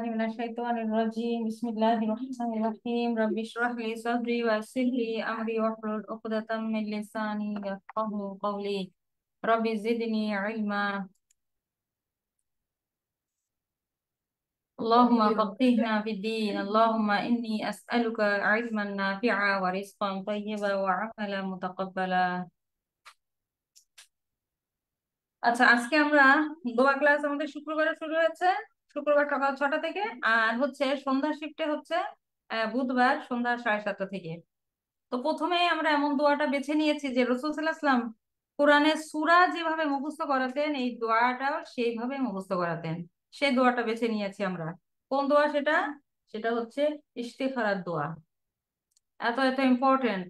من الشيطان الرجيم بسم الله الرحمن الرحيم رب اشرح لي صدري ويسر لي أمري واحلل عقدة من لساني يفقهوا قولي رب زدني علما اللهم فقهنا في الدين اللهم إني أسألك علما نافعا ورزقا طيبا وعملا متقبلا আচ্ছা, আজকে আমরা দোয়া ক্লাস আমাদের শুক্রবারে শুরু হয়েছে। শুক্রবার সকাল 6টা থেকে। আর হচ্ছে সন্ধ্যা শিফটে হচ্ছে বুধবার সন্ধ্যা 7:30 থেকে। তো প্রথমেই আমরা এমন দোয়াটা বেছে নিয়েছি যে রাসূল সাল্লাল্লাহু আলাইহি ওয়াসাল্লাম কোরআনের সূরা যেভাবে মুখস্থ করাতেন এই দোয়াটাও সেইভাবে মুখস্থ করাতেন। সেই দোয়াটা বেছে নিয়েছি আমরা। কোন দোয়া সেটা? সেটা হচ্ছে ইস্তিখারার দোয়া। এত এত ইম্পর্টেন্ট।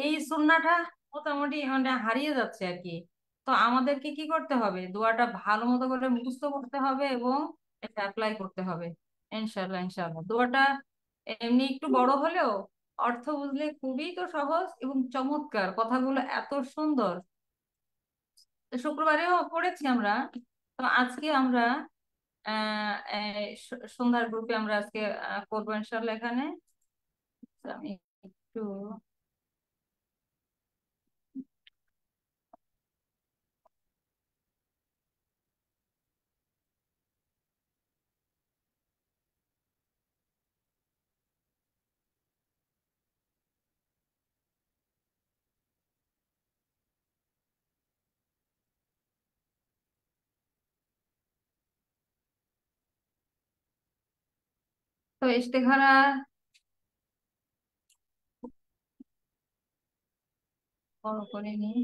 এই সুন্নাহটা মোটামুটি মানে হারিয়ে যাচ্ছে আর কি। তো আমাদেরকে কি করতে হবে? দোয়াটা ভালো মতো করে মুখস্থ করতে হবে এবং এটা অ্যাপ্লাই করতে হবে। ইনশাআল্লাহ ইনশাআল্লাহ। দোয়াটা এমনি একটু বড় হলেও অর্থ বুঝলে খুবই তো সহজ এবং চমৎকার, কথাগুলো এত সুন্দর। তো শুক্রবারেও পড়েছি আমরা। তো আজকে আমরা সন্ধ্যার গ্রুপে আমরা আজকে করবো ইনশাআল্লাহ এখানে। তো আমি একটু তো ইস্তেখারা বড় করে নিই।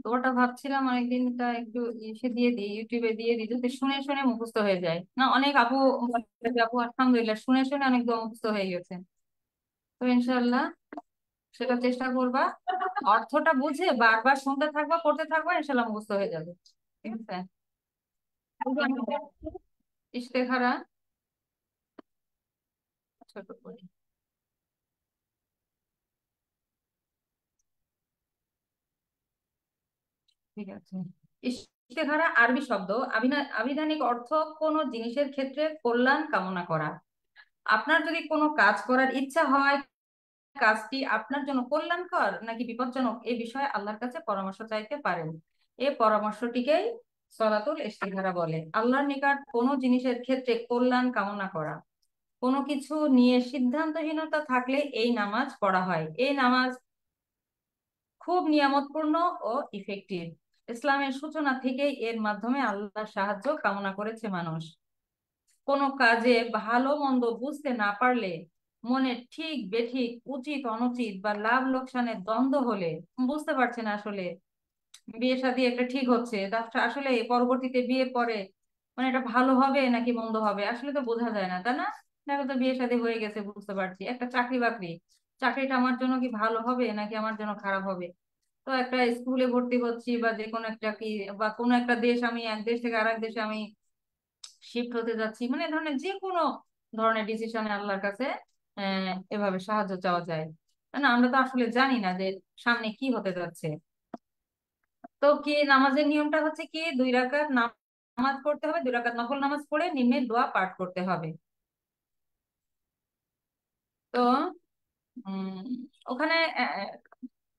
তো ওটা ভাবছিলাম অনেকদিন তা একটু এসে দিয়ে দিই, ইউটিউবে দিয়ে দিই, যাতে শুনে শুনে মুখস্থ হয়ে যায়। না, অনেক আপু বলে যে, আপু আলহামদুলিল্লাহ শুনে শুনে অনেক মুখস্থ হয়ে গেছে। তো ইনশাল্লাহ সেটা চেষ্টা করবা। অর্থটা বুঝে বারবার শুনতে থাকবা, পড়তে থাকবা, ইনশাল্লাহ মুখস্থ হয়ে যাবে। ঠিক আছে। ইস্তেখারা ছোট করে। ঠিক আছে। ইস্তেখারা আরবি শব্দ। আবিধানিক অর্থ কোন জিনিসের ক্ষেত্রে কল্যাণ কামনা করা। আপনার যদি কোনো কাজ করার ইচ্ছা হয়, কাজটি আপনার জন্য কল্যাণকর নাকি বিপজ্জনক এ বিষয়ে আল্লাহর কাছে পরামর্শ চাইতে পারেন। এই পরামর্শটিকেই সলাতুল ইস্তিখারা বলে। আল্লাহর নিকট কোনো জিনিসের ক্ষেত্রে কল্যাণ কামনা করা, কোনো কিছু নিয়ে সিদ্ধান্তহীনতা থাকলে এই নামাজ পড়া হয়। এই নামাজ খুব নিয়ামতপূর্ণ ও ইফেক্টিভ। ইসলামের সূচনা থেকেই এর মাধ্যমে আল্লাহর সাহায্য কামনা করেছে মানুষ। কোনো কাজে ভালো মন্দ বুঝতে না পারলে, মনে ঠিক বেঠিক, উচিত অনুচিত বা লাভ লোকসানের দ্বন্দ্ব হলে, বুঝতে পারছে না আসলে বিয়ে শাদী একটা ঠিক হচ্ছে, তারপর আসলে পরবর্তীতে বিয়ের পরে মানে এটা ভালো হবে নাকি মন্দ হবে আসলে তো বোঝা যায় না, তাই না? দেখো তো, বিয়ে শাদী হয়ে গেছে, বুঝতে পারছি একটা চাকরি বাকরি, চাকরিটা আমার জন্য কি ভালো হবে নাকি আমার জন্য খারাপ হবে। তো একটা স্কুলে ভর্তি হচ্ছি বা যে কোনো একটা কি, বা কোনো একটা দেশ, আমি এক দেশ থেকে আরেক দেশে আমি শিফট হতে যাচ্ছি, মানে এ ধরনের যে কোনো ধরনের ডিসিশনে আল্লাহর কাছে এভাবে সাহায্য চাওয়া যায়। না, আমরা তো আসলে জানি না যে সামনে কি হতে যাচ্ছে। তো কি, নামাজের নিয়মটা হচ্ছে কি, 2 রাকাত নামাজ পড়তে হবে, 2 রাকাত নফল নামাজ পড়ে নিম্নের দোয়া পাঠ করতে হবে। তো উম ওখানে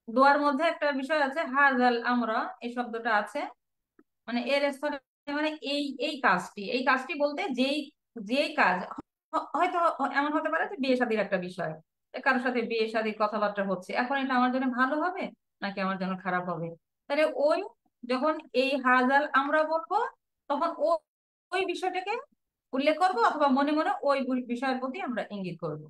দোয়ার মধ্যে একটা বিষয় আছে, হাজাল আমরা, এই শব্দটা আছে। মানে এর স্থলে, মানে এই কাজটি বলতে যেই যেই কাজ, হয়তো এমন হতে পারে যে বিয়ে শাদীর একটা বিষয়, কারোর সাথে বিয়ে শাদীর কথাবার্তা হচ্ছে, এখন এটা আমার জন্য ভালো হবে নাকি আমার জন্য খারাপ হবে। তাহলে ওই যখন এই হাজাল আমরা বলবো, তখন ওই বিষয়টাকে উল্লেখ করবো, অথবা মনে মনে ওই বিষয়ের প্রতি আমরা ইঙ্গিত করব।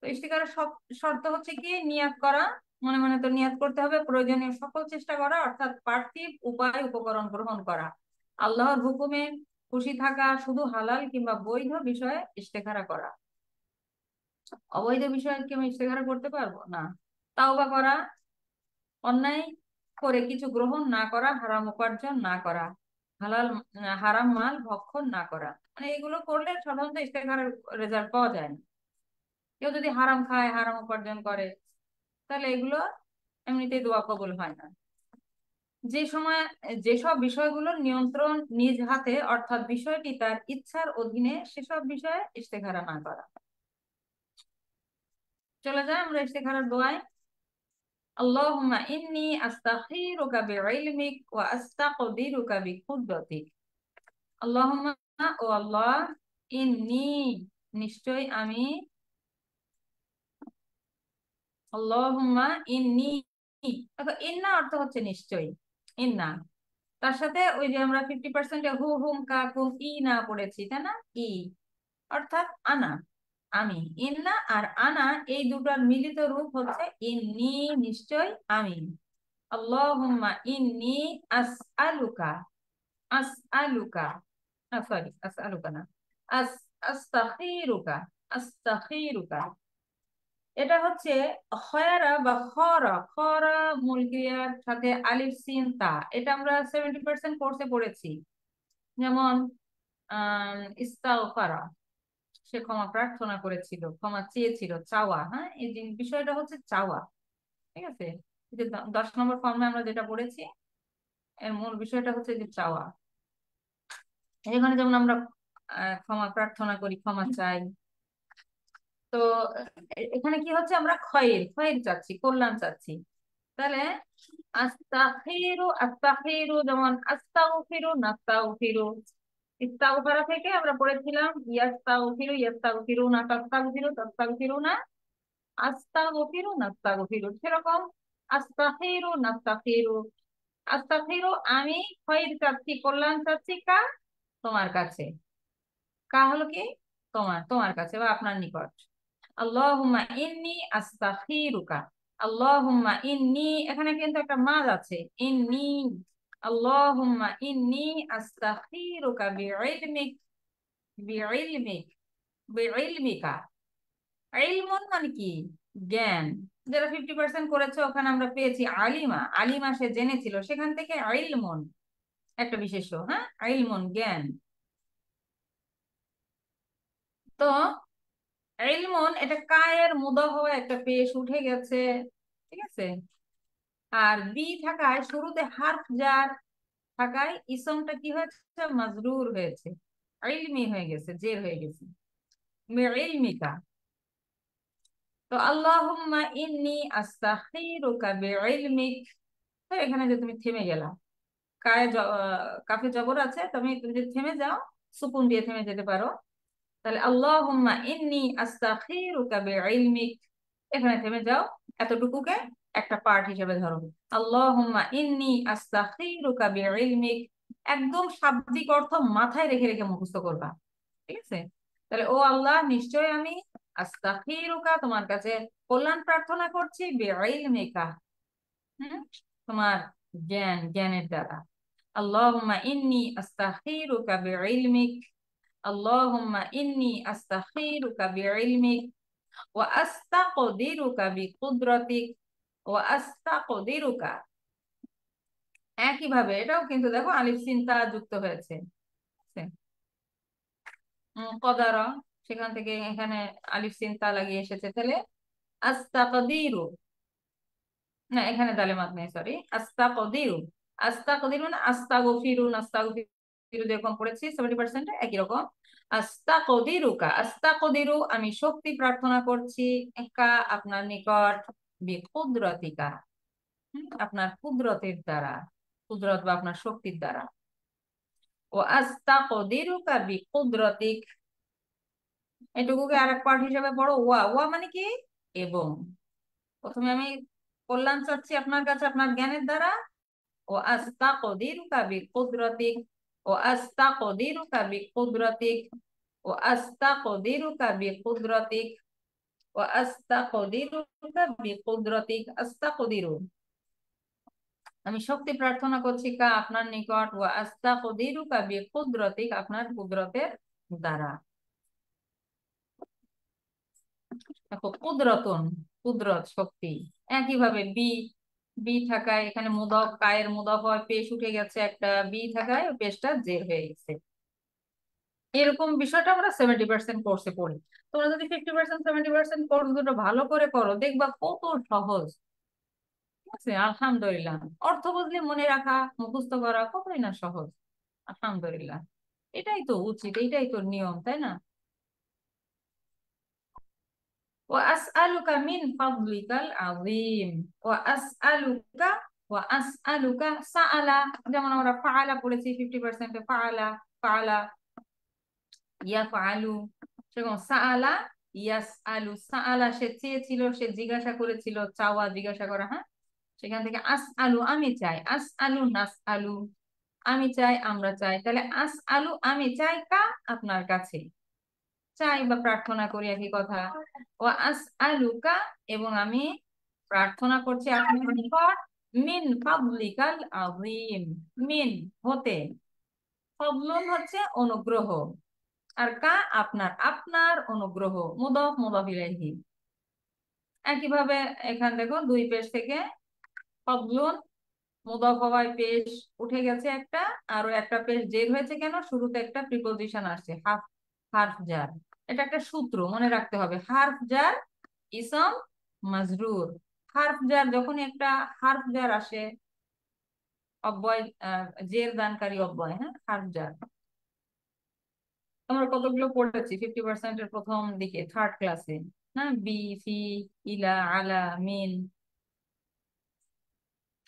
তো ইস্তিখারের সব শর্ত হচ্ছে কি, নিয়াত করা। মনে মনে তো নিয়াত করতে হবে, প্রয়োজনীয় সকল চেষ্টা করা, অর্থাৎ পার্থিব উপায় উপকরণ গ্রহণ করা, আল্লাহর হুকুমে খুশি থাকা, শুধু হালাল কিংবা বৈধ বিষয়ে ইস্তেখারা করা। অবৈধ বিষয়ে কি আমি ইস্তেখারা করতে পারবো না। তাওবা করা, অন্যায় করে কিছু গ্রহণ না করা, হারাম উপার্জন না করা, হালাল হারাম মাল ভক্ষণ না করা। মানে এগুলো করলে সাধারণত ইস্তেখারের রেজাল্ট পাওয়া যায় না। কেউ যদি হারাম খায়, হারাম উপার্জন করে, তাহলে এগুলো এমনিতেই দোয়া কবুল হয় না। যে সময় যেসব বিষয়গুলোর নিয়ন্ত্রণ নিজ হাতে, অর্থাৎ বিষয়টি তার ইচ্ছার অধীনে, সেসব বিষয়ে ইস্তেখারা না করা। চলে যায় আমরা ইস্তেখারার দোয়ায়। আল্লাহুম্মা ইন্নী আস্তাখিরুকা বিইলমিক ওয়া আস্তাকদিরুকা বিকুদরতিক। আল্লাহুম্মা, ও আল্লাহ, ইন্নী, নিশ্চয় আমি, আল্লাহুম্মা ইন্নী, দেখো ইন্না অর্থ হচ্ছে নিশ্চয়, ইন্না, তার সাথে ওই যে আমরা 50% হু হুম কা কুম ই না পড়েছি, তাই না? ই অর্থাৎ আনা, আমি। ইন্না আর আনা এই দুটার মিলিত রূপ হচ্ছে ইন্নি, নিশ্চয় আমি। আল্লাহুম্মা ইন্নি আসআলুকা, আসআলুকা, সরি আসআলুকা না, আস আস্তাখিরুকা, আস্তাখিরুকা। এটা হচ্ছে খয়ারা বা খরা, খরা মূল ক্রিয়ার সাথে আলিফ সিন তা। এটা আমরা 70% কোর্সে পড়েছি। যেমন ইস্তাগফারা, সে ক্ষমা প্রার্থনা করেছিল, ক্ষমা চেয়েছিল, চাওয়া। হ্যাঁ, এই যে বিষয়টা হচ্ছে চাওয়া। ঠিক আছে, এই যে 10 নম্বর ফর্মে আমরা যেটা পড়েছি, এর মূল বিষয়টা হচ্ছে যে চাওয়া। এখানে যেমন আমরা ক্ষমা প্রার্থনা করি, ক্ষমা চাই। তো এখানে কি হচ্ছে, আমরা খয়ের খয়ের চাচ্ছি, কল্যাণ চাচ্ছি। তাহলে আস্তাগফিরু, আস্তাগফিরু যেমন আস্তাগফিরু, নাস্তাগফিরু। ইস্তাগফারা থেকে আমরা পড়েছিলাম ইয়াস্তাগফিরু, ইয়াস্তাগফিরু না, তাস্তাগফিরু, তাস্তাগফিরু না, আস্তাগফিরু, নাস্তাগফিরু। সেরকম আস্তাগফিরু, নাস্তাগফিরু। আস্তাগফিরু আমি খৈর চাচ্ছি, কল্যাণ চাচ্ছি, তোমার কাছে। হলো কি, তোমার, তোমার কাছে বা আপনার নিকট। আল্লাহুম্মা ইন্নী আস্তাগফিরুকা। আল্লাহুম্মা ইন্নী, এখানে কিন্তু একটা মাদ আছে, ইন্নী। আল্লাহুম্মা ইন্নী আস্তাগফিরুকা বিইলমিক, বিইলমিক, বিইলমিকা। ইলমুন মানে কি, জ্ঞান। যারা 50% করেছে ওখানে আমরা পেয়েছি আলিমা, আলিমা সে জেনেছিল, সেখান থেকে ইলমুন একটা বিশেষ্য। হ্যাঁ, ইলমুন জ্ঞান। তো ইলমুন এটা কায়ের মুদহ হয়ে একটা পেশ উঠে গেছে। ঠিক আছে, আর বি থাকায় শুরুতে হারফ জার থাকায় ইসমটা কি হয়েছে, মাজরুর হয়েছে, ইলমি হয়ে গেছে, জের হয়ে গেছে, বিইলমিকা। তো আল্লাহুম্মা ইন্নী আস্তাগফিরুকা বিইলমিক। তো এখানে যে তুমি থেমে গেলা, কাফে জবর আছে, তুমি যদি থেমে যাও, সুকুন দিয়ে থেমে যেতে পারো। তাহলে আল্লাহুম্মা ইন্নী আস্তাগফিরুকা বিইলমিক, এখানে থেমে যাও, এতটুকুকে একটা পার্ট হিসেবে ধরো। আল্লাহুম্মা ইন্নী আস্তাগফিরুকা বিইলমিক, একদম শাব্দিক অর্থ মাথায় রেখে রেখে মুখস্থ করবা। ঠিক আছে, তাহলে ও আল্লাহ, নিশ্চয় আমি আস্তাগফিরুকা, তোমার কাছে কল্যাণ প্রার্থনা করছি, বিইলমিকা, তোমার জ্ঞান, জ্ঞানের দ্বারা। আল্লাহুম্মা ইন্নী আস্তাগফিরুকা বিইলমিক, আল্লাহুম্মা ইন্নী আস্তাগফিরুকা বিইলমিক ওয়া আস্তাকদিরুকা বিকুদরতিক, ওয়া আস্তাকদিরুকা। একইভাবে এটাও কিন্তু দেখো আলিফ সিন তা যুক্ত হয়েছে। কদারা, সেখান থেকে এখানে আলিফ সিন তা লাগিয়ে এসেছে। তাহলে আস্তাকদিরু, না এখানে দালে মাদ নেই, সরি, আস্তাকদিরু। আস্তাকদিরু না আস্তাগফিরু, আস্তাগফিরু যেরকম পড়েছি 70% একই রকম। আস্তাকদিরুকা, আস্তাকদিরু আমি শক্তি প্রার্থনা করছি, আপনার নিকট, বিকুদরতিকা, আপনার কুদরতের দ্বারা, কুদরত বা আপনার শক্তির দ্বারা। ও আস্তাকদিরুকা বিকুদরতিক, এটুকুকে আরেক পার্ট হিসেবে পড়ো, ওয়া, ওয়া মানে কি, এবং। প্রথমে আমি কল্যাণ চাচ্ছি আপনার কাছে আপনার জ্ঞানের দ্বারা, ও আস্তাকদিরুকা বিকুদরতিক, ও আস্তাকদিরুকা বিকুদরতিক, ও আস্তাকদিরুকা বিকুদরতিক, ও আস্তাকদিরুকা বিকুদরতিক। আস্তাকদিরু আমি শক্তি প্রার্থনা করছি, আপনার নিকট, ও আস্তাকদিরুকা বিকুদরতিক, আপনার কুদরতের দ্বারা। দেখো কুদরতুন, কুদরত শক্তি। একইভাবে বি, বি থাকায় এখানে মুদফ, কায়ের মুদফ হয়, পেশ উঠে গেছে, একটা বি থাকায় ওই পেশটা জের হয়ে গেছে। এরকম বিষয়টা আমরা 70% কোর্সে পড়ি। তোমরা যদি 50% 70% কোর্স দুটো ভালো করে করো, দেখবা কত সহজ। আছে আলহামদুলিল্লাহ। অর্থ বুঝলে মনে রাখা, মুখস্থ করা কতই না সহজ। আলহামদুলিল্লাহ, এটাই তো উচিত, এটাই তো নিয়ম, তাই না? وأسألك من فضلك العظيم وأسألك وأسألك سأل যেমন আমরা ফাআলা পড়েছি 50% ফাআলা ফাআলা ইয়াফআলু, সেরকম সাআলা ইয়াসআলু। সাআলা সে চেয়েছিল, সে জিজ্ঞাসা করেছিল, চাওয়া জিজ্ঞাসা করা, হ্যাঁ। সেখান থেকে আসআলু আমি চাই, আসআলু নাসআলু আমি চাই আমরা চাই। তাহলে আসআলু আমি চাই কা আপনার কাছে, চাই বা প্রার্থনা করি একই কথা। ও আসআলুকা এবং আমি প্রার্থনা করছি আপনার নিকট, মিন ফাদলিকাল আযীম, মিন হতে, ফদলুন হচ্ছে অনুগ্রহ, আর কা আপনার, আপনার অনুগ্রহ, মুদাফ মুদাফ ইলাইহি। একইভাবে এখান দেখো দুই পেজ থেকে ফদলুন মুদাফ হওয়ায় পেশ উঠে গেছে একটা, আরো একটা পেশ জের হয়েছে কেন? শুরুতে একটা প্রিপোজিশন আসছে হাফ, হারফ জার। এটা একটা সূত্র মনে রাখতে হবে, হারফ জার ইসম মাজরুর। হারফ জার যখন একটা হারফ জার আসে, অব্যয় জের দানকারী অব্যয়, হ্যাঁ, হারফ জার। আমরা কতগুলো পড়েছি 50% এর প্রথম দিকে, থার্ড ক্লাসে, হ্যাঁ, বি, ফি, ইলা, আলা, মিন,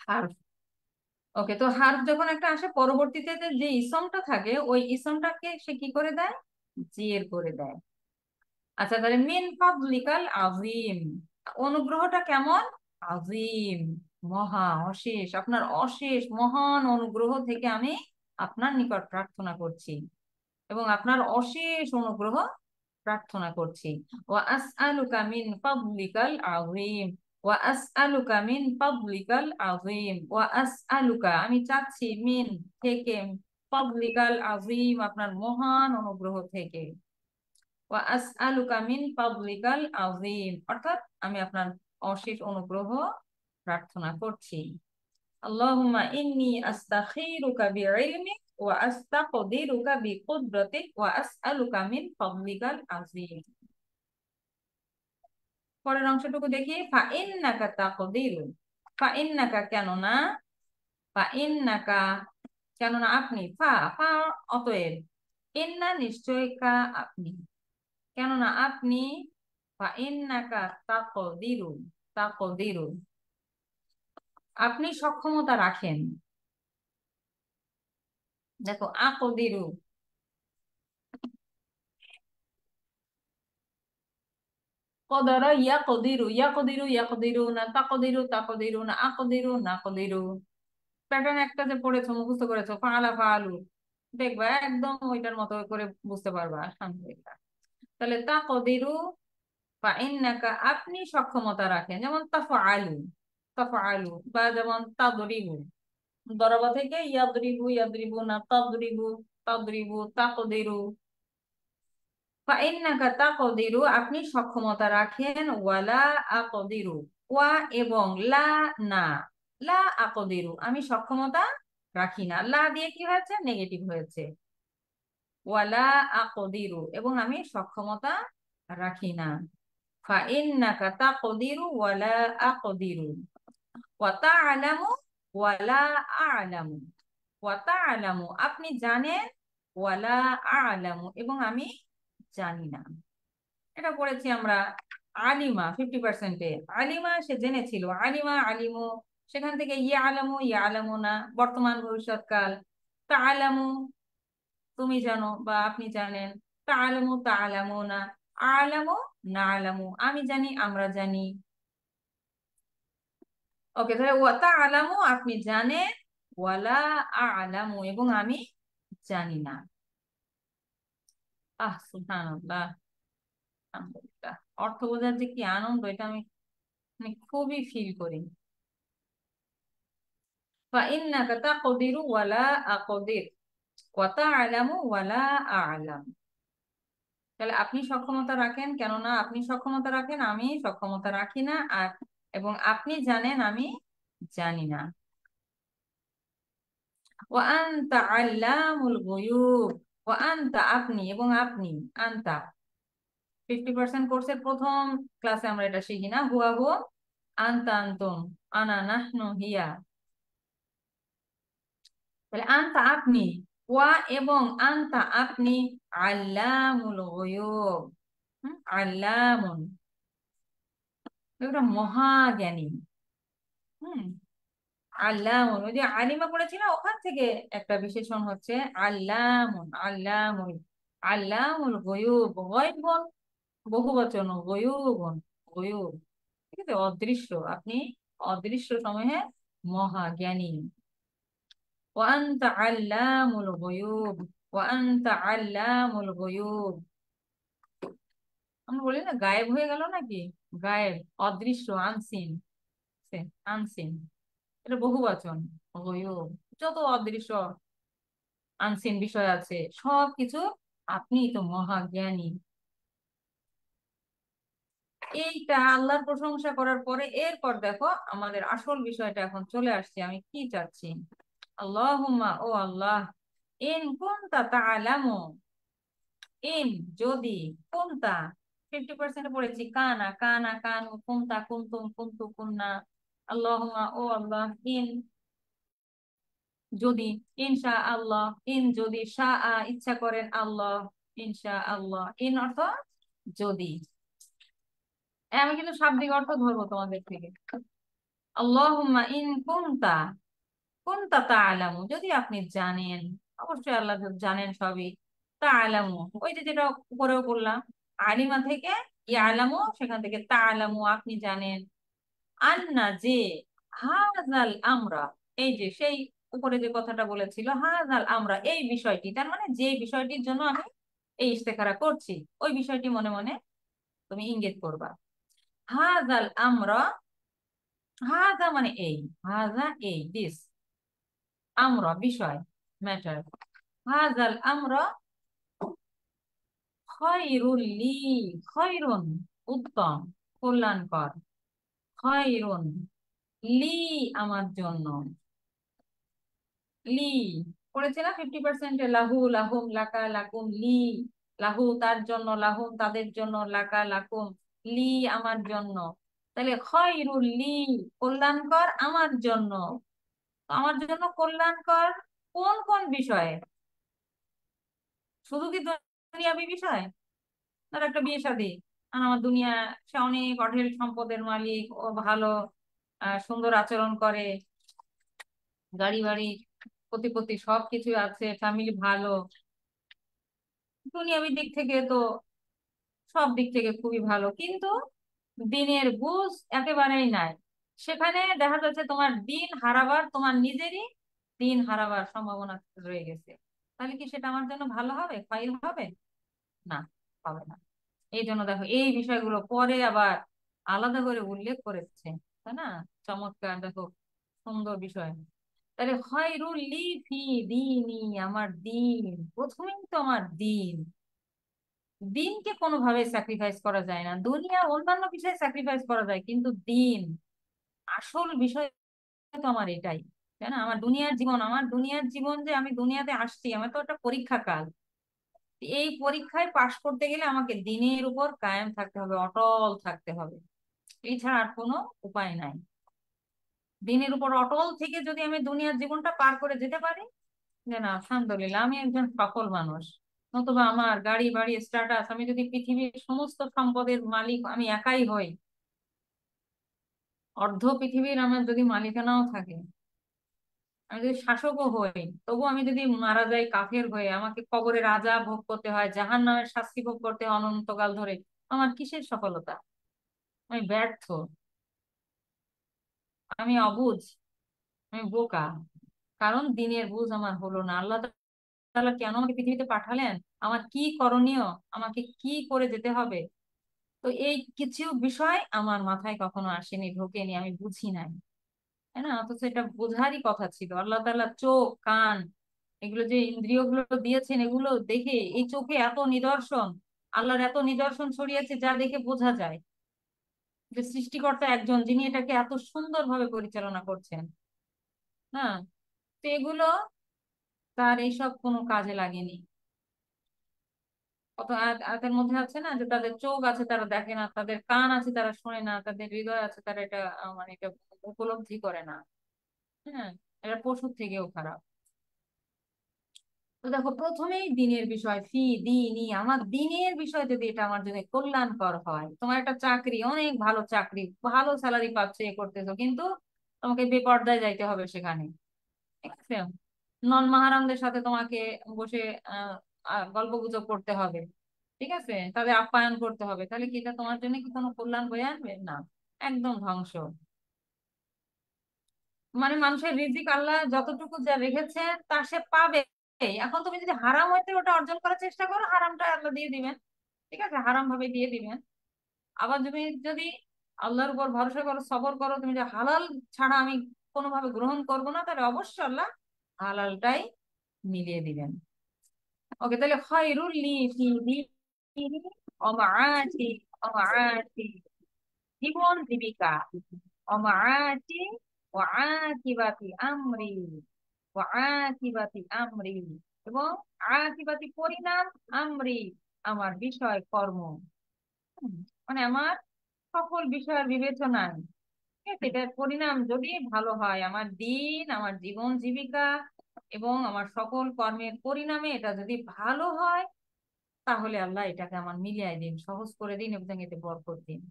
হারফ। ওকে, তো হার্ফ যখন একটা আসে পরবর্তীতে যে ইসমটা থাকে ওই ইসমটাকে সে কি করে দেয়? জের করে দেয়। আচ্ছা, তাহলে মিন ফাদলিকাল আযীম, অনুগ্রহটা কেমন? আযীম, মহা, অশেষ, আপনার অশেষ মহান অনুগ্রহ থেকে আমি আপনার নিকট প্রার্থনা করছি এবং আপনার অশেষ অনুগ্রহ প্রার্থনা করছি। ওয়া আসআলুকা মিন ফাদলিকাল আযীম, ওয়া আসআলুকা মিন ফাদলিকাল আযীম, ওয়া আসআলুকা আমি চাচ্ছি, মিন থেকে, ফাদলিকাল আযীম আপনার মহান অনুগ্রহ থেকে। ওয়া আসআলুকা মিন ফাদলিকাল আযীম অর্থাৎ আমি আপনার অশেষ অনুগ্রহ প্রার্থনা করছি। আল্লাহুম্মা ইন্নী আস্তাখিরুকা বিইলমিক ওয়া আস্তাকদিরুকা বিকুদরাতিক ওয়া আসআলুকা মিন ফাদলিকাল আযীম। পরের অংশটুকু দেখি, ফা ইন্নাকা তাকদিরু, ফা ইন্নাকা কেননা, ফা ইন্নাকা কেননা আপনি, ফা ফা অতএব, ইন্না নিশ্চয়, কা আপনি, কেননা আপনি, ফা ইন্নাকা তাকদিরু, তাকদিরু আপনি সক্ষমতা রাখেন। দেখো আকদিরু, কদর ইয়াকদিরু, ইয়াকদিরু ইয়াকদিরু না, তাকদিরু তাকদিরু না, আকদিরু নাকদিরু। প্যাটার্ন একটা যে পড়েছো মুখস্থ করেছো, ফাআলা ফাআলু, দেখবা একদম ওইটার মতো করে বুঝতে পারবা, আলহামদুলিল্লাহ। তাহলে তাকদিরু, বা ইন্নাকা আপনি সক্ষমতা রাখেন, যেমন তাফআলু, তাফআলু, বা যেমন তাদরিবু, দরবা থেকে ইয়াদরিবু, ইয়াদরিবু না, তাদরিবু, তাদরিবু, তাকদিরু। ফাইন্নাকা তাকদিরু আপনি সক্ষমতা রাখেন, ওয়ালা আকদিরু, ওয়া এবং লা না, লা আকদিরু আমি সক্ষমতা রাখি না। লা দিয়ে কি হয়েছে? নেগেটিভ হয়েছে। ওয়ালা আকদিরু এবং আমি সক্ষমতা রাখি না। ফাইন্নাকা তাকদিরু ওয়ালা আকদিরু, ওয়া তা'লামু ওয়ালা আ'লামু, ওয়া তা'লামু আপনি জানেন, ওয়ালা আ'লামু এবং আমি জানি না। এটা পড়েছি আমরা আলিমা 50%-এ। আলিমা সে জেনেছিল, আলিমা আলিমু, সেখান থেকে ইয়া আলামু, ইয়া আলামু না, বর্তমান ভবিষ্যৎকাল। তা আলামু তুমি জানো বা আপনি জানেন, তা আলামু তা আলামু না, আলামু না আলামু আমি জানি আমরা জানি। ওকে, তাহলে ওয়া তা আলামু আপনি জানেন, ওয়ালা আলামু এবং আমি জানি না। সুবহানাল্লাহ, আলহামদুলিল্লাহ। অর্থ বোঝার যে কি আনন্দ, এটা আমি মানে খুবই ফিল করি। ফাইন্নাকা তাকদিরু ওয়ালা আকদির ওয়া তা'লামু ওয়ালা আ'লাম। তাহলে আপনি সক্ষমতা রাখেন, কেননা আপনি সক্ষমতা রাখেন আমি সক্ষমতা রাখি না, আর এবং আপনি জানেন আমি জানি না। ওয়া আনতা আল্লামুল গুয়ুব, ওয়া আনতা আপনি এবং আপনি, আনতা 50% কোর্সের প্রথম ক্লাসে আমরা এটা শিখি না, হুয়া হুয়া আনতা আনতুম, আনা নাহনু হিয়া। তাহলে আনতা আপনি, ওয়া এবং আনতা আপনি, আল্লামুল গুয়ুব। আল্লামুন, এটা মহাজ্ঞানী। হুম, আল্লামুন, ওই যে আলিমা পড়েছি না, ওখান থেকে একটা বিশেষণ হচ্ছে আল্লামুন। আল্লামুল, আল্লামুল গয়ুব, গয়বন বহু বচন, গয়ুবন, গয়ুব, ঠিক আছে, অদৃশ্য। আপনি অদৃশ্য সমূহে মহাজ্ঞানী। ওয়ান্তা আল্লামুল গয়ুব, ওয়ান্তা আল্লামুল গয়ুব। আমরা বলি না গায়েব হয়ে গেল নাকি, গায়েব, অদৃশ্য, আনসিন, আনসিন, এটা বহু বচন। গয়ুব, যত অদৃশ্য আনসিন বিষয় আছে সবকিছু আপনি তো মহাজ্ঞানী। এইটা আল্লাহর প্রশংসা করার পরে এরপর দেখো আমাদের আসল বিষয়টা এখন চলে আসছে, আমি কি চাচ্ছি। আল্লাহুম্মা, ও আল্লাহ, ইন কুনতা তাআলামু, ইন যদি, কুনতা 50% পড়েছি, কানা কানা কানু, কুনতা কুনতুম কুনতু কুননা। আল্লাহুম্মা, ও আল্লাহ, ইন যদি, ইনশা আল্লাহ, ইন যদি, ইচ্ছা করেন আল্লাহ, ইনশা আল্লাহ, ইন অর্থ যদি। আমি কিন্তু শাব্দিক অর্থ ধরবো তোমাদের থেকে। আল্লাহুম্মা ইন কুনতা, কুনতা তাআলামু, যদি আপনি জানেন, অবশ্যই আল্লাহ তো জানেন সবই। তাআলামু, ওই যে যেটা উপরেও বললাম, আলিমা থেকে ইয়ালামু, সেখান থেকে তাআলামু, আপনি জানেন। আন্না, যে, হাযাল আমরা, এই যে সেই উপরে যে কথাটা বলেছিল, হাযাল আমরা, এই বিষয়টি, তার মানে যে বিষয়টির জন্য আমি এই ইস্তেখারা করছি, ওই বিষয়টি মনে মনে তুমি ইঙ্গিত করবা। হাযাল আমরা, হাযা মানে এই, হাযা এই, দিস, আমরা বিষয়, ম্যাটার। হাযাল আমরা খয়রুল লি, খয়রুন উত্তম, কল্যাণকর, খয়রুন লি আমার জন্য, লি পড়েছে না 50%, লাহু লাহুম লাকা লাকুম লি, লাহু তার জন্য, লাহুম তাদের জন্য, লাকা লাকুম লি আমার জন্য। তাহলে খয়রুল লি কল্যাণকর আমার জন্য। তো আমার জন্য কল্যাণকর কোন কোন বিষয়ে? শুধু কি দুনিয়াবী বিষয়? ধর একটা বিয়ে শাদী, আর আমার দুনিয়া, সে অনেক অঢেল সম্পদের মালিক, ও ভালো, সুন্দর আচরণ করে, গাড়ি বাড়ি প্রতিপত্তি সবকিছু আছে, ফ্যামিলি ভালো, দুনিয়াবী দিক থেকে তো সব দিক থেকে খুবই ভালো, কিন্তু দিনের বুঝ একেবারেই নাই। সেখানে দেখা যাচ্ছে তোমার দিন হারাবার, তোমার নিজেরই দিন হারাবার সম্ভাবনা রয়ে গেছে। তাহলে কি সেটা আমার জন্য ভালো হবে, ফাইল হবে? না, হবে না। এই জন্য দেখো এই বিষয়গুলো পরে আবার আলাদা করে উল্লেখ করেছে, তাই না? চমৎকার, দেখো, সুন্দর বিষয়। তাহলে খয়রুল লি ফি দীনি, আমার দিন, প্রথমেই তো আমার দিন। দিনকে কোনোভাবে স্যাক্রিফাইস করা যায় না, দুনিয়া অন্যান্য বিষয়ে স্যাক্রিফাইস করা যায়, কিন্তু দিন আসল বিষয় তো আমার এটাই, তাই না? আমার দুনিয়ার জীবন, আমার দুনিয়ার জীবন, যে আমি দুনিয়াতে আসছি, আমার তো একটা পরীক্ষা কাল। এই পরীক্ষায় পাশ করতে গেলে আমাকে দিনের উপর কায়েম থাকতে হবে, অটল থাকতে হবে, এছাড়া আর কোনো উপায় নাই। দিনের উপর অটল থেকে যদি আমি দুনিয়ার জীবনটা পার করে যেতে পারি, যে না আলহামদুলিল্লাহ আমি একজন সফল মানুষ। নতুবা আমার গাড়ি বাড়ি স্ট্যাটাস, আমি যদি পৃথিবীর সমস্ত সম্পদের মালিক আমি একাই হই, অর্ধ পৃথিবীর আমার যদি মালিকানাও থাকে, আমি যদি শাসকও হই, তবু আমি যদি মারা যাই কাফের হয়ে, আমাকে কবরের আযাব ভোগ করতে হয়, জাহান্নামের শাস্তি ভোগ করতে হয় অনন্তকাল ধরে, আমার কিসের সফলতা? আমি ব্যর্থ, আমি অবুঝ, আমি বোকা। কারণ দিনের বুঝ আমার হলো না। আল্লাহ তাআলা কেন আমাকে পৃথিবীতে পাঠালেন, আমার কি করণীয়, আমাকে কি করে যেতে হবে, তো এই কিছু বিষয় আমার মাথায় কখনো আসেনি, ঢোকেনি, আমি বুঝি নাই, তাই না? অথচ এটা বোঝারই কথা ছিল। আল্লাহ তাআলা চোখ কান, এগুলো যে ইন্দ্রিয় গুলো দিয়েছেন, এগুলো দেখে, এই চোখে এত নিদর্শন, আল্লাহর এত নিদর্শন ছড়িয়েছে, যা দেখে বোঝা যায় যে সৃষ্টিকর্তা একজন, যিনি এটাকে এত সুন্দরভাবে পরিচালনা করছেন, না? তো এগুলো তার এইসব কোনো কাজে লাগেনি। কত আয়াতের মধ্যে আছে না যে তাদের চোখ আছে তারা দেখে না, তাদের কান আছে তারা শোনে না, তাদের হৃদয় আছে তারা এটা মানে এটা উপলব্ধি করে না। হ্যাঁ, এটা পশুর থেকেও খারাপ। তো দেখো, প্রথমেই দিনের বিষয়, ফি দিনই, আমার দিনের বিষয় যদি এটা আমার জন্য কল্যাণকর হয়। তোমার একটা চাকরি, অনেক ভালো চাকরি, ভালো স্যালারি পাচ্ছে, এ করতেছো, কিন্তু তোমাকে বেপর্দায় যাইতে হবে সেখানে, ঠিক আছে? নন মাহারামদের সাথে তোমাকে বসে আহ গল্প গুজব করতে হবে, ঠিক আছে, তাদের আপ্যায়ন করতে হবে, তাহলে কি এটা তোমার জন্য কি কোনো কল্যাণ বয়ে আনবে? না, একদম ধ্বংস। মানে মানুষের রিজিক আল্লাহ যতটুকু যা রেখেছেন তা সে পাবে। এখন তুমি যদি হারাম হইতে ওটা অর্জন করার চেষ্টা করো, হারামটা আল্লাহ দিয়ে দিবেন, ঠিক আছে, হারাম ভাবে দিয়ে দিবেন। আবার তুমি যদি আল্লাহর উপর ভরসা করো, সবর করো, তুমি যে হালাল ছাড়া আমি কোনোভাবে গ্রহণ করবো না, তাহলে অবশ্যই আল্লাহ হালালটাই মিলিয়ে দিবেন। ওকে, তাহলে খায়রুল লি ফি দীনি ওয়া মাআশি ওয়া মাআশি, জীবন জীবিকা, ওয়া মাআশি ওয়া আকিবাতি আমরি, ওয়া আকিবাতি আমরি, এবং আকিবাতি পরিণাম, আমরি আমার বিষয় কর্ম। হুম, মানে আমার সকল বিষয়ের বিবেচনায়, ঠিক আছে, এটার পরিণাম যদি ভালো হয়, আমার দিন, আমার জীবন জীবিকা এবং আমার সকল কর্মের পরিণামে এটা যদি ভালো হয়, তাহলে আল্লাহ এটাকে আমার মিলিয়ে দিন, সহজ করে দিন এবং এতে বরকত দিন।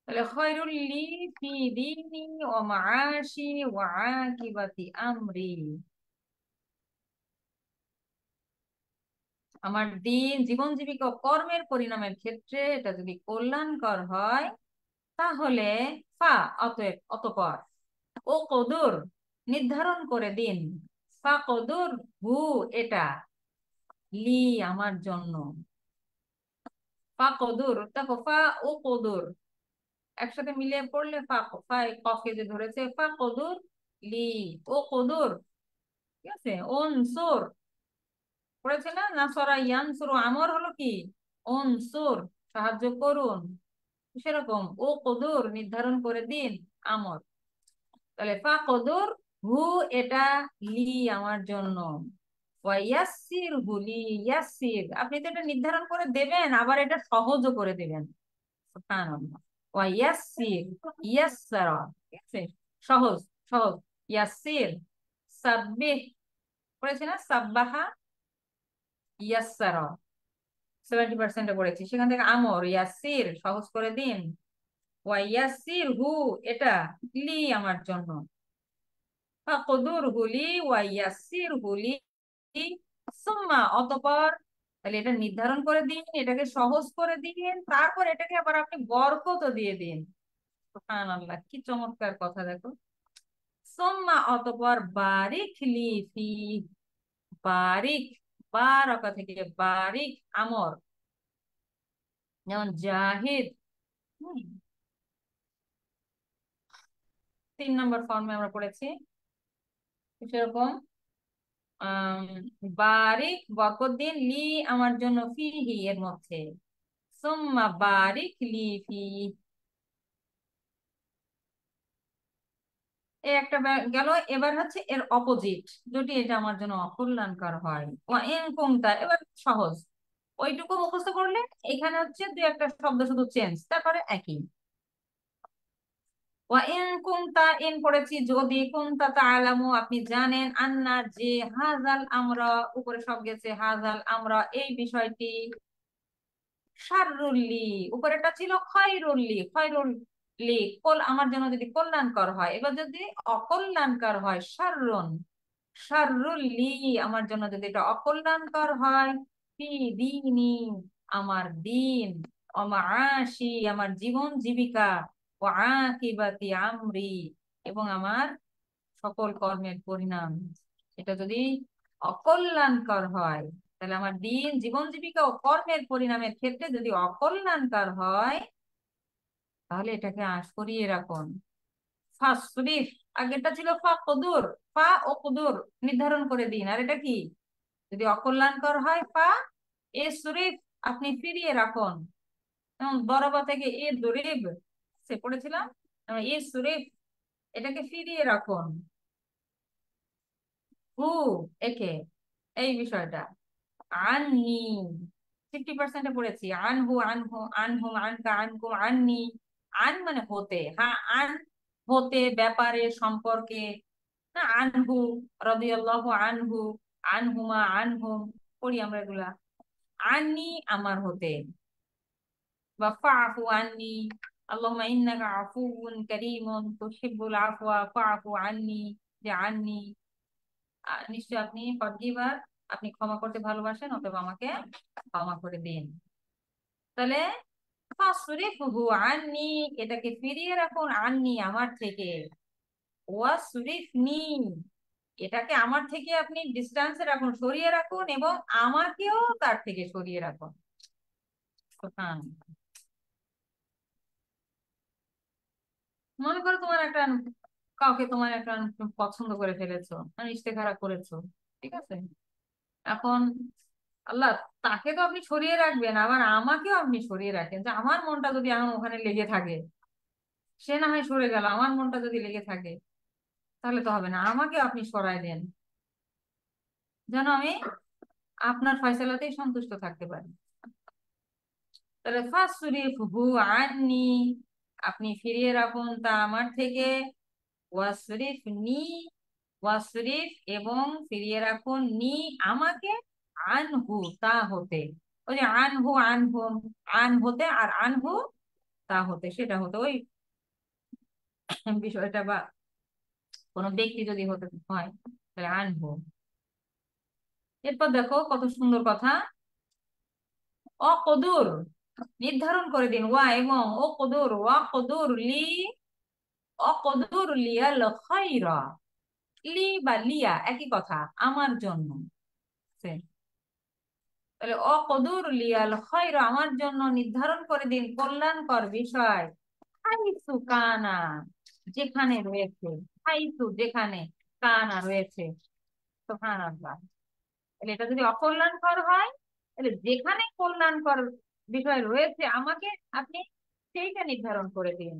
তাহলে খয়রুল লি ফি দীনি ওয়া মাআশি ওয়া আকিবাতি আমরি, আমার দিন, জীবন জীবিকা ও কর্মের পরিণামের ক্ষেত্রে এটা যদি কল্যাণকর হয়, তাহলে ফা, অতএব, অতঃপর, ও কদুর, নির্ধারণ করে দিন, ফা কদুর, হু, এটা, লি, আমার জন্য, ফা কদুর, দেখো ফা ও কদুর একসাথে মিলিয়ে পড়লে ফা, ফা কফকে যে ধরেছে, ফা কদুর লি, ও কদুর, ঠিক আছে, ওনসুর পড়েছে না, নাসরা ইয়ানসুরু, আমর হলো কি, ওনসুর, সাহায্য করুন, সেরকম ও কদুর, নির্ধারণ করে দিন, আমর। তাহলে ফা কদুর, হু, এটা, লি, আমার জন্য, ওয়াইয়াসির হুলি, ইয়াসির, আপনি তো এটা নির্ধারণ করে দেবেন, আবার এটা সহজও করে দেবেন, সুবহানাল্লাহ। ওয়াইয়াসির, ইয়াসসারা, ঠিক আছে, সহজ, সহজ, ইয়াসির, সাব্বিহ, পড়েছে না, সাব্বাহা, ইয়াসসারা, 70% পড়েছি, সেখান থেকে আমর, ইয়াসির, সহজ করে দিন, ওয়াইয়াসির হু, এটা, লি, আমার জন্য, ফাকদুর হুলি ওয়াইয়াসির হুলি, সুম্মা, অতঃপর, তাহলে এটা নির্ধারণ করে দিন, এটাকে সহজ করে দিন, তারপর এটাকে আবার আপনি বরকত দিয়ে দিন। সুবহানাল্লাহ, কি চমৎকার কথা দেখো। সুম্মা, অতঃপর, বারিক লি ফি, বারিক, বারাকা থেকে বারিক, আমর, যেমন জাহিদ, হুম, 3 নম্বর ফর্মে আমরা পড়েছি, সেরকম আম, বারিক, বরকত দিন, লি, আমার জন্য, ফিহি, এর মধ্যে, সুম্মা বারিক লি ফি, এ একটা গেল। এবার হচ্ছে এর অপোজিট, যদি এটা আমার জন্য অকল্যাণকর হয়, ওয়া ইন কুনতা, এবার সহজ, ওইটুকু মুখস্থ করলে, এখানে হচ্ছে দুই একটা শব্দ শুধু চেঞ্জ, তারপরে একই। ওয়া ইন কুনতা, ইন পড়েছি যদি, কুনতা তাআলামু, আপনি জানেন, আন্না, যে, হাজাল আমরা, উপরে সব গেছে, হাজাল আমরা, এই বিষয়টি, শাররুল্লি, উপরেটা ছিল খয়রুল্লি, খয়রুল্লি, আমার জন্য যদি কল্যাণকর হয়, এবার যদি অকল্যাণকর হয়, শাররুন, শাররুল্লি, আমার জন্য যদি এটা অকল্যাণকর হয়, ফি দীনি, আমার দিন, ও মাআশি, আমার জীবন জীবিকা, ও আকিবাতি আমরি, এবং আমার সকল কর্মের পরিণাম, এটা যদি অকল্যাণকর হয়, তাহলে আমার দিন, জীবন জীবিকা ও কর্মের পরিণামের ক্ষেত্রে যদি অকল্যাণকর হয়, তাহলে এটাকে সরিয়ে রাখুন, ফাসরিফ, আগেরটা ছিল ফা কদুর, ফা ও কদুর, নির্ধারণ করে দিন, আর এটা কি, যদি অকল্যাণকর হয়, ফা এ শরীফ, আপনি ফিরিয়ে রাখুন, যেমন বরাবা থেকে এ দরিব, সে পড়েছিলাম, এ শরীফ, এটাকে ফিরিয়ে রাখুন, হু, একে, এই বিষয়টা, আননি 50%-এ পড়েছি। আনহু আনহু আনহুম আনকা আনকুম আননি। আন মানে হতে, হ্যাঁ, আন হতে, ব্যাপারে, সম্পর্কে। না, আনহু রাদিয়াল্লাহু আনহু, আনহুমা আনহুম, পড়ি আমরা এগুলা। আননি আমার হতে, বা ফাফু আননি, আল্লাহুম্মা ইন্নাকা আফুউন কারীমুন তুহিব্বুল আফওয়া ফাফু আননি, যে আননি, নিশ্চয় আপনি ফরগিভার, আপনি ক্ষমা করতে ভালোবাসেন, অতএব আমাকে ক্ষমা করে দিন। তাহলে ফাসরিফহু আননি, এটাকে ফিরিয়ে রাখুন, আননি আমার থেকে। ওয়াসরিফনি, এটাকে আমার থেকে আপনি ডিস্টেন্সে রাখুন, সরিয়ে রাখুন, এবং আমাকেও তার থেকে সরিয়ে রাখুন। সুবহান। মনে করো তোমার একটা, কাউকে তোমার একটা পছন্দ করে ফেলেছো, মানে ইশতেখারা করেছো, ঠিক আছে? এখন আল্লাহ, তাকে তো আপনি সরিয়ে রাখবেন, আবার আমাকেও আপনি সরিয়ে রাখেন, যে আমার মনটা যদি আমার ওখানে লেগে থাকে, সে না হয় সরে গেল, আমার মনটা যদি লেগে থাকে, তাহলে তো হবে না, আমাকে আপনি সরায় দেন, যেন আমি আপনার ফয়সালাতেই সন্তুষ্ট থাকতে পারি। তাহলে ফাসরিফহু আননি, আপনি ফিরিয়ে রাখুন তা আমার থেকে। ওয়াসরিফনি, ওয়াসরিফ এবং ফিরিয়ে রাখুন, নি আমাকে, আনহু তা হতে। ওই যে আনহু আনহু, আন হতে আর আনহু তা হতে, সেটা হতে ওই বিষয়টা, বা কোনো ব্যক্তি যদি হতে হয়, তাহলে আনহু। এরপর দেখো কত সুন্দর কথা, অকদুর, নির্ধারণ করে দিন, ওয়া এবং ও কদুর, ওয়া কদুর লি, অকদুর লিয়াল খাইরা, লি বা লিয়া একই কথা, আমার জন্য। তাহলে অকদুর লিয়াল খায়রা, আমার জন্য নির্ধারণ করে দিন কল্যাণকর বিষয়, হাইসু কানা, যেখানে রয়েছে, হাইসু যেখানে, কানা রয়েছে। সুবহানাল্লাহ। তাহলে এটা যদি অকল্যাণকর হয়, তাহলে যেখানে কল্যাণকর বিষয় রয়েছে আমাকে আপনি সেইটা নির্ধারণ করে দিন।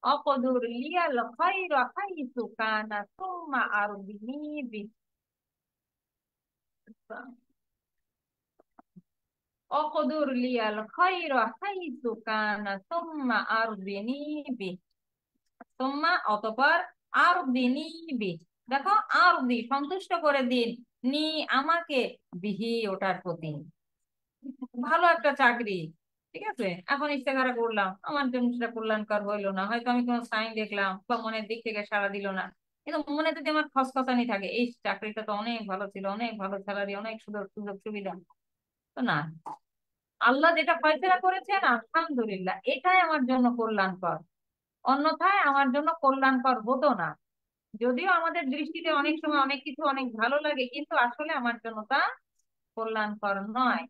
অকদুর লিয়াল খায়রা হাইসু কানা সুম্মা আরবিনি বি, অকদুর লিয়াল খায়রা হাইসু কানা সুম্মা আরবিনি বি, সুম্মা অতঃপর, আরবিনি বি, দেখো, আরবি সন্তুষ্ট করে দিন, নি আমাকে, বিহি ওটার প্রতি। ভালো একটা চাকরি, ঠিক আছে, এখন ইস্তেখারা করলাম, আমার জন্য সেটা কল্যাণকর হইলো না, হয়তো আমি কোনো সাইন দেখলাম বা মনের দিক থেকে সাড়া দিল না, কিন্তু মনে যদি আমার খসখসানি থাকে, এই চাকরিটা তো অনেক ভালো ছিল, অনেক ভালো স্যালারি, অনেক সুযোগ সুযোগ সুবিধা, তো না, আল্লাহ যেটা ফয়সালা করেছেন আলহামদুলিল্লাহ, এটাই আমার জন্য কল্যাণকর, অন্যথায় আমার জন্য কল্যাণকর হতো না। যদিও আমাদের দৃষ্টিতে অনেক সময় অনেক কিছু অনেক ভালো লাগে, কিন্তু আসলে আমার জন্য তা কল্যাণকর নয়।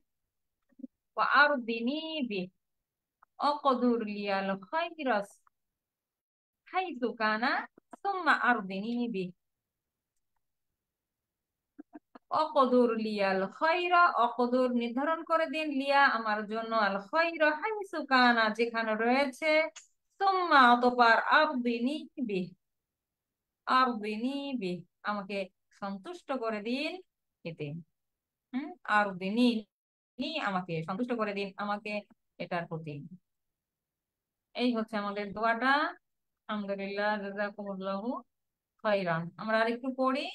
আর দিনই বি, অকদুর লিয়াল খাইরাস হাইসু কানা সুম্মা আর দিনই বি, অকদুর লিয়াল খয়রা, অকদুর নির্ধারণ করে দিন, লিয়া আমার জন্য, আল খয়রা হাইসু কানা যেখানে রয়েছে, সুম্মা অতঃপর আরদিনি বিহ, আরদিনি বিহ আমাকে সন্তুষ্ট করে দিন এতে। আরদিনি, আমাকে সন্তুষ্ট করে দিন আমাকে এটার প্রতি। এই হচ্ছে আমাদের দোয়াটা। আলহামদুলিল্লাহ, জাযাকুমুল্লাহু খাইরান। আমরা আরেকটু পড়ি,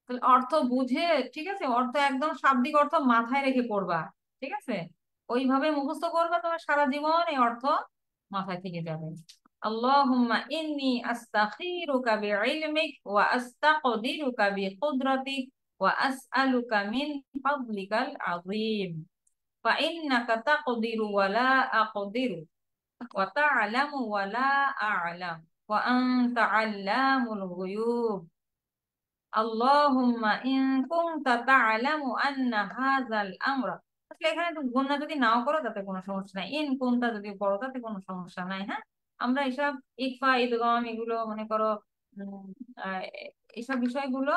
তাহলে অর্থ বুঝে, ঠিক আছে, অর্থ একদম শাব্দিক অর্থ মাথায় রেখে পড়বা, ঠিক আছে, ওইভাবে মুখস্থ করবা, তোমার সারা জীবন এই অর্থ মাথায় থেকে যাবে। আল্লাহুম্মা ইন্নী আস্তাখিরুকা বিইলমিক ওয়া আস্তাকদিরুকা বিকুদরাতিক ওয়া আসআলুকা মিন ফাদলিকাল আযীম, ফা ইন্নাকা তাকদিরু ওয়া লা আকদিরু ওয়া তা'লামু ওয়া লা আ'লাম ওয়া আনতা আল্লামুল গুয়ুব। আল্লাহুম্মা ইন কুনতা তা'লামু আন্না হাযাল আমরা, আসলে এখানে তো গুণনা যদি নাও করো তাতে কোনো সমস্যা নাই, ইন কুনতা যদি পড়ো তাতে কোনো সমস্যা নাই, হ্যাঁ। আমরা এসব ইকফা ইদগাম এগুলো মনে করো, উম, আহ, এসব বিষয়গুলো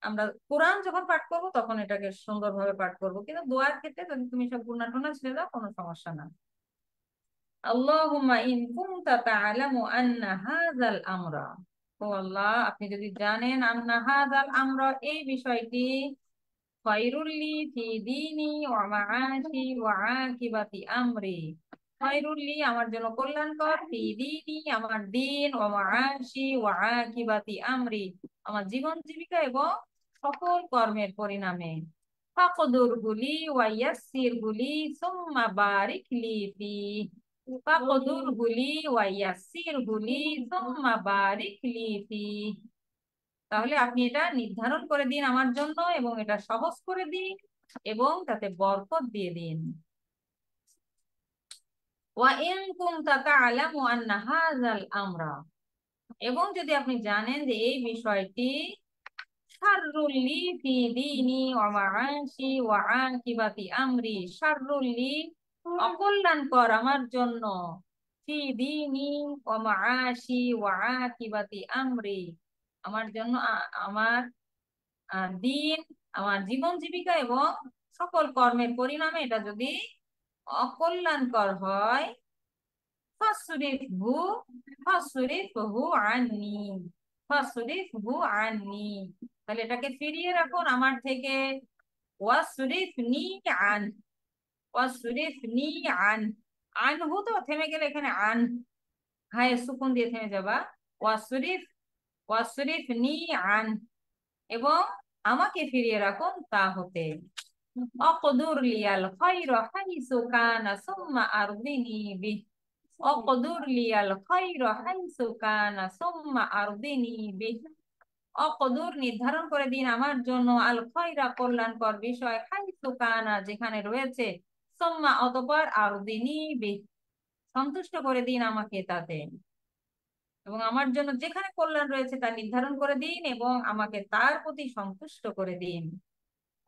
আমরা কোরআন যখন পাঠ করবো তখন এটাকে সুন্দরভাবে পাঠ করবো, কিন্তু দোয়ার ক্ষেত্রে যদি তুমি সব গুণনা টুনা ছেড়ে দাও, কোনো সমস্যা না। আল্লাহুম্মা ইন কুনতা তা'লামু আন্না হাযাল আমরা, ও আল্লাহ, আপনি যদি জানেন আন্না হাযাল আমরা এই বিষয়টি খয়রুল্লি ফি দীনি ওয়া মাআশি ওয়া আকিবাতি আমরি, খয়রুল্লি আমার জন্য কল্যাণকর, ফি দীনি আমার দিন, ওয়া মাআশি ওয়া আকিবাতি আমরি আমার জীবন জীবিকা এবং সকল কর্মের পরিণামে, ফাকদুর গুলি ওয়া ইয়াসসির গুলি সুম্মা বারিক লি ফি, ফাকদুর গুলি ওয়া ইয়াসসির গুলি সুম্মা বারিক লি ফি, তাহলে আপনি এটা নির্ধারণ করে দিন আমার জন্য এবং এটা সহজ করে দিন এবং তাতে বরকত দিয়ে দিন। ওয়া ইন কুনতা তা'লামু আন্না হাযাল আমরা, এবং যদি আপনি জানেন যে এই বিষয়টি শাররুল লি ফি দীনি ওয়া মাআশি ওয়া আকিবাতি আমরি, শাররুল লি অকল্যাণকর আমার জন্য, ফি দীনি ওয়া মাআশি ওয়া আকিবাতি আমরি আমার জন্য আমার দিন, আমার জীবন জীবিকা এবং সকল কর্মের পরিণামে এটা যদি অকল্যাণকর হয়, ফাসরিফহু ফাসরিফহু আন্নি, ফাসরিফহু আন্নি, তাহলে এটাকে ফিরিয়ে রাখুন আমার থেকে, ওয়াসরিফনি আন, ওয়াসরিফনি আন, আনহু তো থেমে গেলে এখানে আন হায় সুকুন দিয়ে থেমে যাবা, ওয়াসরিফ ওয়াসরিফনি আন, এবং আমাকে ফিরিয়ে রাখুন তা হতে, অকদুর লিয়াল খায়রা হাইসু কানা সুম্মা আরদিনি বিহ, অকদুর লিয়াল খায়রা হাইসু কানা সুম্মা আরদিনি বিহ, অকদুর নির্ধারণ করে দিন আমার জন্য, আল খায়রা কল্যাণকর বিষয়, হাইসু কানা যেখানে রয়েছে, সুম্মা অতঃপর আরদিনি বিহ সন্তুষ্ট করে দিন আমাকে তাতে, এবং আমার জন্য যেখানে কল্যাণ রয়েছে তা নির্ধারণ করে দিন এবং আমাকে তার প্রতি সন্তুষ্ট করে দিন।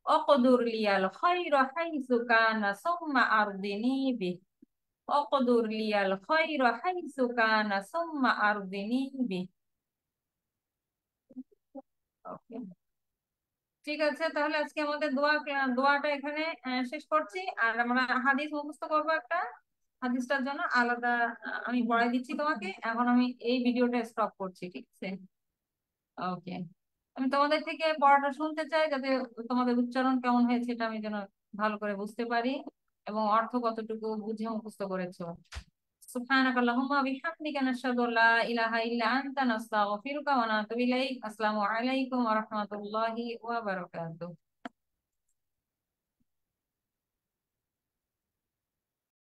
অকদুর লিয়াল খায়রা হাইসু কানা সুম্মা আরদিনি বিহ, অকদুর লিয়াল খায়রা হাইসু কানা সুম্মা আরদিনি বিহ। ওকে, ঠিক আছে, তাহলে আজকে আমাদের দোয়াটা এখানে শেষ করছি। আর আমরা হাদিস মুখস্থ করবো একটা, হাদিসটার জন্য আলাদা আমি পড়াই দিচ্ছি তোমাকে। এখন আমি এই ভিডিওটা স্টপ করছি, ঠিক আছে? ওকে, আমি তোমাদের থেকে পড়াটা শুনতে চাই যাতে তোমাদের উচ্চারণ কেমন হয়েছে এটা আমি যেন ভালো করে বুঝতে পারি এবং অর্থ কতটুকু বুঝে মুখস্থ করেছো। সুবহানাক আল্লাহুম্মা ওয়া বিহামদিকা নাশহাদু আল্লা ইলাহা ইল্লা আনতা নাস্তাগফিরুকা ওয়া নাতুবু ইলাইক। আসসালামু আলাইকুম ওয়া রাহমাতুল্লাহি ওয়া বারাকাতুহু।